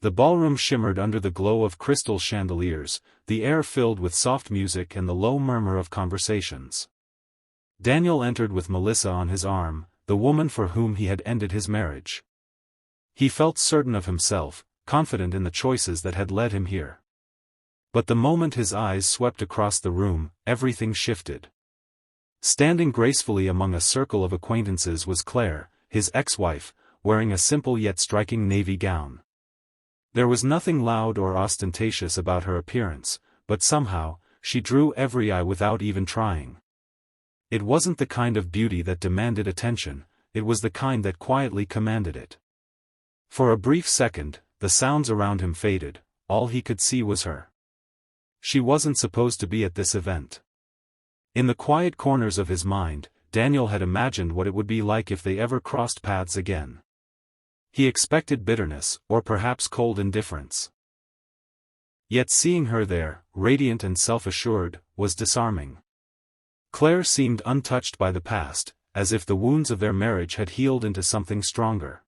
The ballroom shimmered under the glow of crystal chandeliers, the air filled with soft music and the low murmur of conversations. Daniel entered with Melissa on his arm, the woman for whom he had ended his marriage. He felt certain of himself, confident in the choices that had led him here. But the moment his eyes swept across the room, everything shifted. Standing gracefully among a circle of acquaintances was Claire, his ex-wife, wearing a simple yet striking navy gown. There was nothing loud or ostentatious about her appearance, but somehow, she drew every eye without even trying. It wasn't the kind of beauty that demanded attention, it was the kind that quietly commanded it. For a brief second, the sounds around him faded, all he could see was her. She wasn't supposed to be at this event. In the quiet corners of his mind, Daniel had imagined what it would be like if they ever crossed paths again. He expected bitterness, or perhaps cold indifference. Yet seeing her there, radiant and self-assured, was disarming. Claire seemed untouched by the past, as if the wounds of their marriage had healed into something stronger.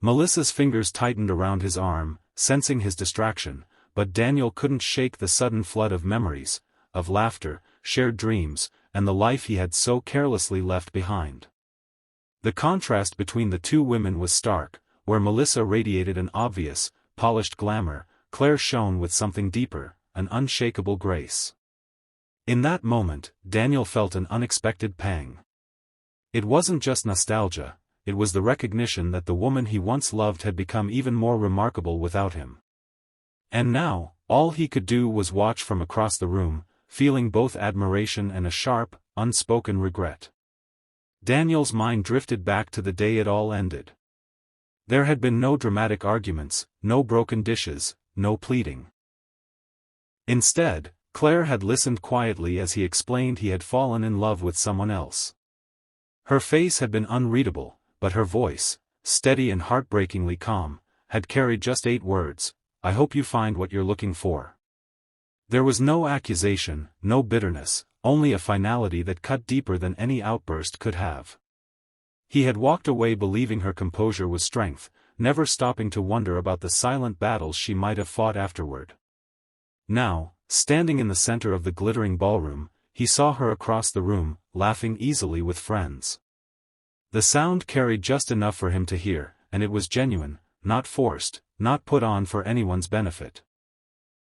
Melissa's fingers tightened around his arm, sensing his distraction, but Daniel couldn't shake the sudden flood of memories, of laughter, shared dreams, and the life he had so carelessly left behind. The contrast between the two women was stark, where Melissa radiated an obvious, polished glamour, Claire shone with something deeper, an unshakable grace. In that moment, Daniel felt an unexpected pang. It wasn't just nostalgia, it was the recognition that the woman he once loved had become even more remarkable without him. And now, all he could do was watch from across the room, feeling both admiration and a sharp, unspoken regret. Daniel's mind drifted back to the day it all ended. There had been no dramatic arguments, no broken dishes, no pleading. Instead, Claire had listened quietly as he explained he had fallen in love with someone else. Her face had been unreadable, but her voice, steady and heartbreakingly calm, had carried just 8 words: "I hope you find what you're looking for." There was no accusation, no bitterness, only a finality that cut deeper than any outburst could have. He had walked away believing her composure was strength, never stopping to wonder about the silent battles she might have fought afterward. Now, standing in the center of the glittering ballroom, he saw her across the room, laughing easily with friends. The sound carried just enough for him to hear, and it was genuine, not forced, not put on for anyone's benefit.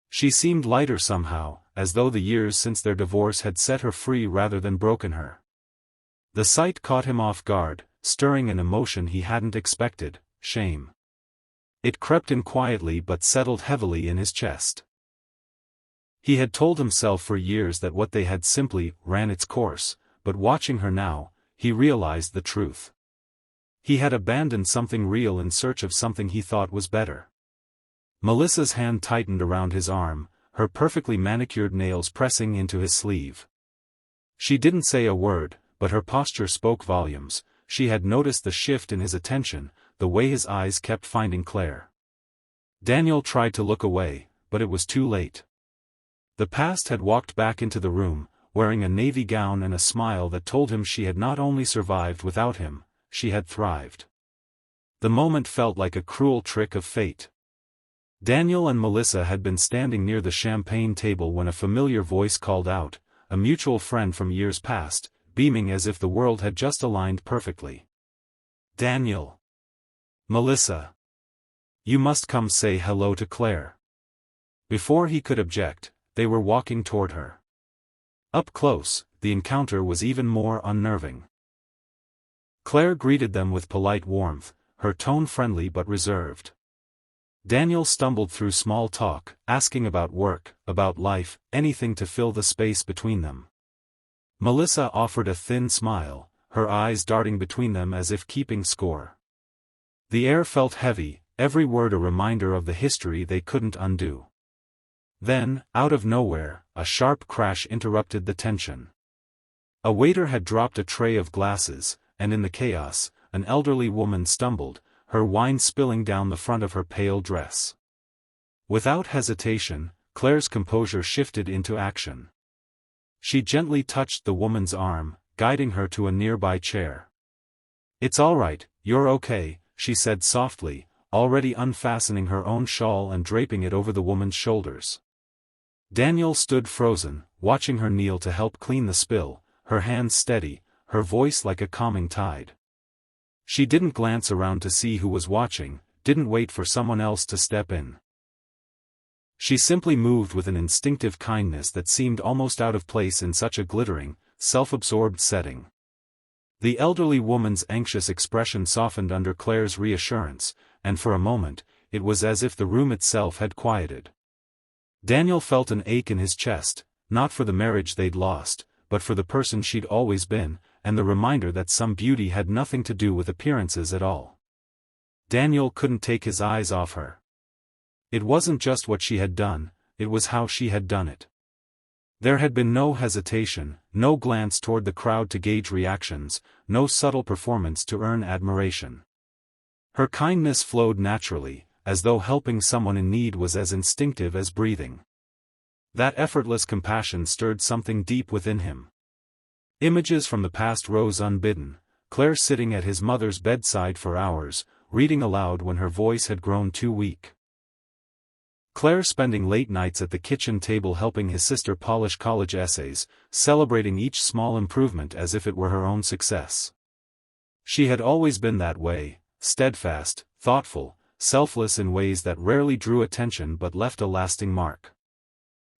She seemed lighter somehow, as though the years since their divorce had set her free rather than broken her. The sight caught him off guard, stirring an emotion he hadn't expected: shame. It crept in quietly but settled heavily in his chest. He had told himself for years that what they had simply ran its course, but watching her now, he realized the truth. He had abandoned something real in search of something he thought was better. Melissa's hand tightened around his arm, her perfectly manicured nails pressing into his sleeve. She didn't say a word, but her posture spoke volumes. She had noticed the shift in his attention, the way his eyes kept finding Claire. Daniel tried to look away, but it was too late. The past had walked back into the room, wearing a navy gown and a smile that told him she had not only survived without him, she had thrived. The moment felt like a cruel trick of fate. Daniel and Melissa had been standing near the champagne table when a familiar voice called out, a mutual friend from years past, beaming as if the world had just aligned perfectly. "Daniel! Melissa! You must come say hello to Claire." Before he could object, they were walking toward her. Up close, the encounter was even more unnerving. Claire greeted them with polite warmth, her tone friendly but reserved. Daniel stumbled through small talk, asking about work, about life, anything to fill the space between them. Melissa offered a thin smile, her eyes darting between them as if keeping score. The air felt heavy, every word a reminder of the history they couldn't undo. Then, out of nowhere, a sharp crash interrupted the tension. A waiter had dropped a tray of glasses, and in the chaos, an elderly woman stumbled, her wine spilling down the front of her pale dress. Without hesitation, Claire's composure shifted into action. She gently touched the woman's arm, guiding her to a nearby chair. "It's all right, you're okay," she said softly, already unfastening her own shawl and draping it over the woman's shoulders. Daniel stood frozen, watching her kneel to help clean the spill, her hands steady, her voice like a calming tide. She didn't glance around to see who was watching, didn't wait for someone else to step in. She simply moved with an instinctive kindness that seemed almost out of place in such a glittering, self-absorbed setting. The elderly woman's anxious expression softened under Claire's reassurance, and for a moment, it was as if the room itself had quieted. Daniel felt an ache in his chest, not for the marriage they'd lost, but for the person she'd always been, and the reminder that some beauty had nothing to do with appearances at all. Daniel couldn't take his eyes off her. It wasn't just what she had done, it was how she had done it. There had been no hesitation, no glance toward the crowd to gauge reactions, no subtle performance to earn admiration. Her kindness flowed naturally, as though helping someone in need was as instinctive as breathing. That effortless compassion stirred something deep within him. Images from the past rose unbidden, Claire sitting at his mother's bedside for hours, reading aloud when her voice had grown too weak. Claire spending late nights at the kitchen table helping his sister polish college essays, celebrating each small improvement as if it were her own success. She had always been that way, steadfast, thoughtful, selfless in ways that rarely drew attention but left a lasting mark.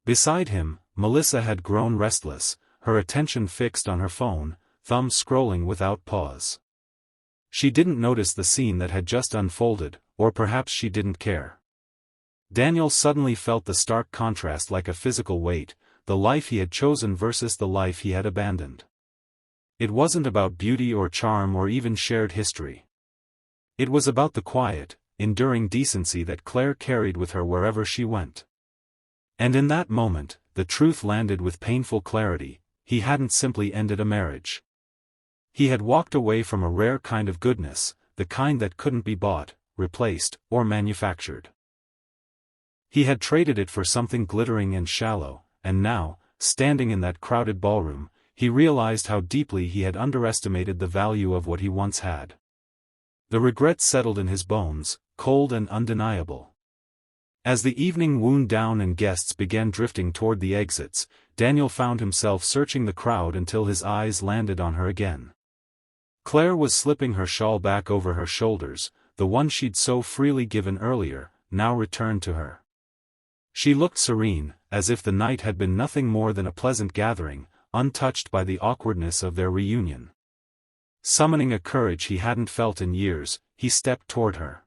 Beside him, Melissa had grown restless, her attention fixed on her phone, thumbs scrolling without pause. She didn't notice the scene that had just unfolded, or perhaps she didn't care. Daniel suddenly felt the stark contrast like a physical weight, the life he had chosen versus the life he had abandoned. It wasn't about beauty or charm or even shared history. It was about the quiet, enduring decency that Claire carried with her wherever she went. And in that moment, the truth landed with painful clarity: he hadn't simply ended a marriage. He had walked away from a rare kind of goodness, the kind that couldn't be bought, replaced, or manufactured. He had traded it for something glittering and shallow, and now, standing in that crowded ballroom, he realized how deeply he had underestimated the value of what he once had. The regret settled in his bones, cold and undeniable. As the evening wound down and guests began drifting toward the exits, Daniel found himself searching the crowd until his eyes landed on her again. Claire was slipping her shawl back over her shoulders, the one she'd so freely given earlier, now returned to her. She looked serene, as if the night had been nothing more than a pleasant gathering, untouched by the awkwardness of their reunion. Summoning a courage he hadn't felt in years, he stepped toward her.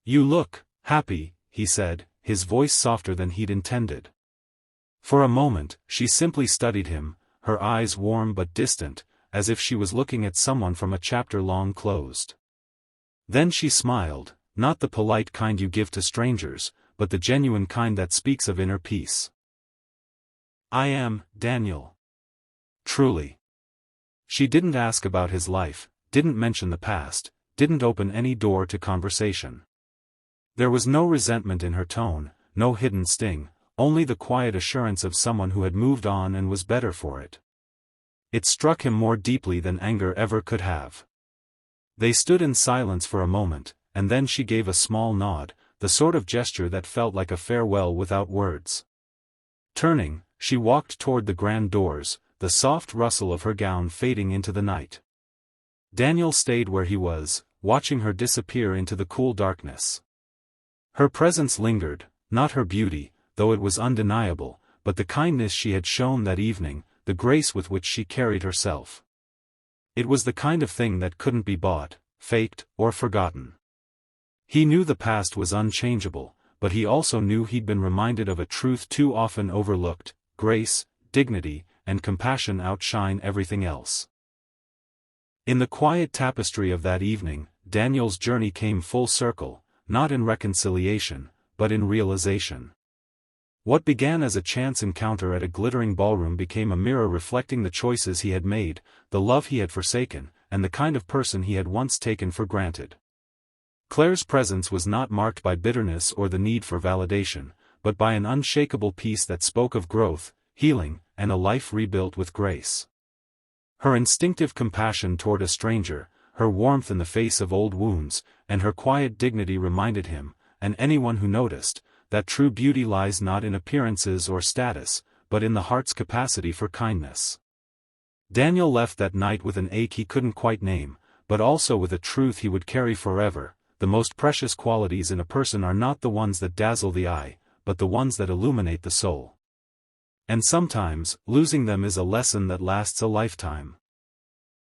"You look happy," he said, his voice softer than he'd intended. For a moment, she simply studied him, her eyes warm but distant, as if she was looking at someone from a chapter long closed. Then she smiled, not the polite kind you give to strangers, but the genuine kind that speaks of inner peace. "I am, Daniel. Truly." She didn't ask about his life, didn't mention the past, didn't open any door to conversation. There was no resentment in her tone, no hidden sting, only the quiet assurance of someone who had moved on and was better for it. It struck him more deeply than anger ever could have. They stood in silence for a moment, and then she gave a small nod, the sort of gesture that felt like a farewell without words. Turning, she walked toward the grand doors, the soft rustle of her gown fading into the night. Daniel stayed where he was, watching her disappear into the cool darkness. Her presence lingered, not her beauty, though it was undeniable, but the kindness she had shown that evening, the grace with which she carried herself. It was the kind of thing that couldn't be bought, faked, or forgotten. He knew the past was unchangeable, but he also knew he'd been reminded of a truth too often overlooked: grace, dignity, and compassion outshine everything else. In the quiet tapestry of that evening, Daniel's journey came full circle, not in reconciliation, but in realization. What began as a chance encounter at a glittering ballroom became a mirror reflecting the choices he had made, the love he had forsaken, and the kind of person he had once taken for granted. Claire's presence was not marked by bitterness or the need for validation, but by an unshakable peace that spoke of growth, healing, and a life rebuilt with grace. Her instinctive compassion toward a stranger, her warmth in the face of old wounds, and her quiet dignity reminded him, and anyone who noticed, that true beauty lies not in appearances or status, but in the heart's capacity for kindness. Daniel left that night with an ache he couldn't quite name, but also with a truth he would carry forever: the most precious qualities in a person are not the ones that dazzle the eye, but the ones that illuminate the soul. And sometimes, losing them is a lesson that lasts a lifetime.